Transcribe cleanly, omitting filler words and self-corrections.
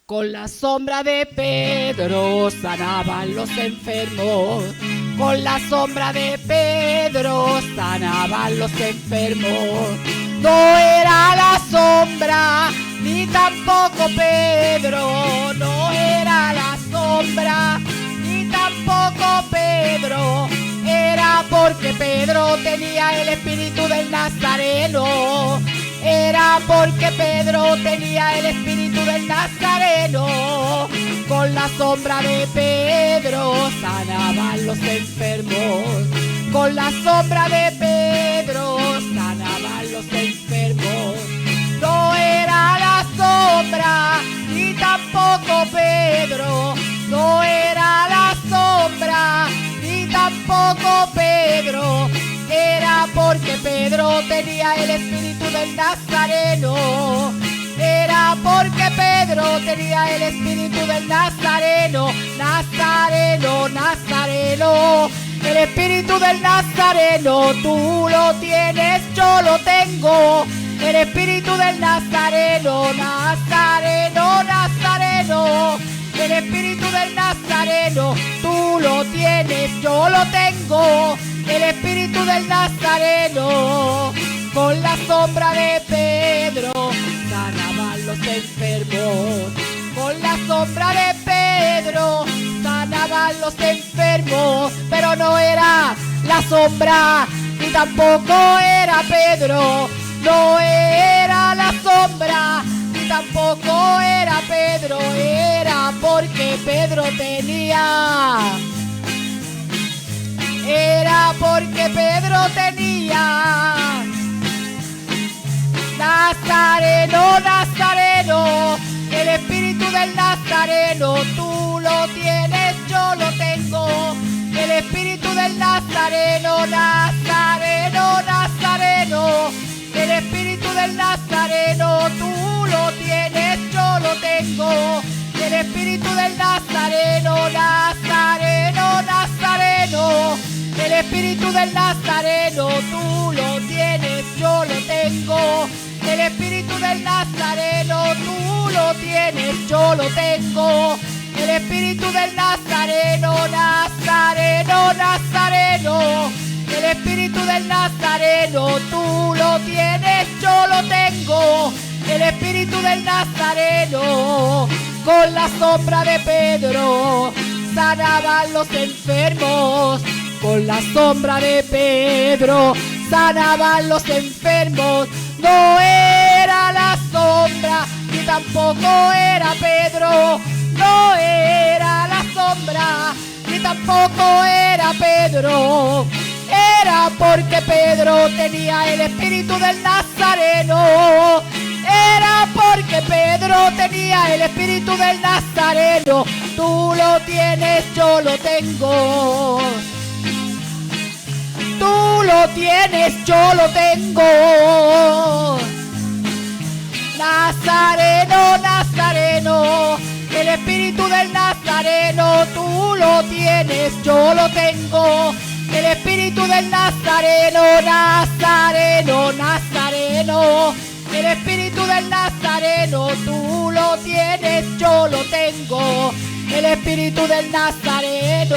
Con la sombra de Pedro sanaban los enfermos. Con la sombra de Pedro sanaban los enfermos. No era la sombra, ni tampoco Pedro. No era la sombra, ni tampoco Pedro. Era porque Pedro tenía el espíritu del Nazareno. Era porque Pedro tenía el espíritu del Nazareno. Con la sombra de Pedro sanaban los enfermos. Con la sombra de Pedro sanaban los enfermos. No era la sombra, ni tampoco Pedro. No era la sombra, ni tampoco Pedro. Era porque Pedro tenía el espíritu del Nazareno. Era porque Pedro tenía el espíritu del Nazareno. Nazareno, Nazareno. El espíritu del Nazareno, tú lo tienes, yo lo tengo. El espíritu del Nazareno, Nazareno, Nazareno. El espíritu del Nazareno, tú lo tienes, yo lo tengo. El espíritu del Nazareno. Con la sombra de Pedro sanaban los enfermos. Con la sombra de Pedro sanaban los enfermos. Pero no era la sombra, ni tampoco era Pedro. No era la sombra, ni tampoco era Pedro. Era porque Pedro tenía. Era porque Pedro tenía. Nazareno, Nazareno. El espíritu del Nazareno, tú lo tienes, yo lo tengo. El espíritu del Nazareno, Nazareno, Nazareno. El espíritu del Nazareno, tú lo tienes, yo lo tengo. El espíritu del Nazareno, Nazareno, Nazareno. El espíritu del Nazareno, tú lo tienes, yo lo tengo. El espíritu del Nazareno, tú lo tienes, yo lo tengo. El espíritu del Nazareno, Nazareno, Nazareno. El espíritu del Nazareno, tú lo tienes, yo lo tengo. El espíritu del Nazareno. Con la sombra de Pedro sanaban los enfermos. Con la sombra de Pedro sanaban los enfermos. No era la sombra, ni tampoco era Pedro. No era la sombra, ni tampoco era Pedro. Era porque Pedro tenía el espíritu del Nazareno. Era porque Pedro tenía el espíritu del Nazareno. Tú lo tienes, yo lo tengo. Tú lo tienes, yo lo tengo. Nazareno, Nazareno. El espíritu del Nazareno, tú lo tienes, yo lo tengo. El espíritu del Nazareno, Nazareno, Nazareno. El espíritu del Nazareno, tú lo tienes, yo lo tengo. El espíritu del Nazareno.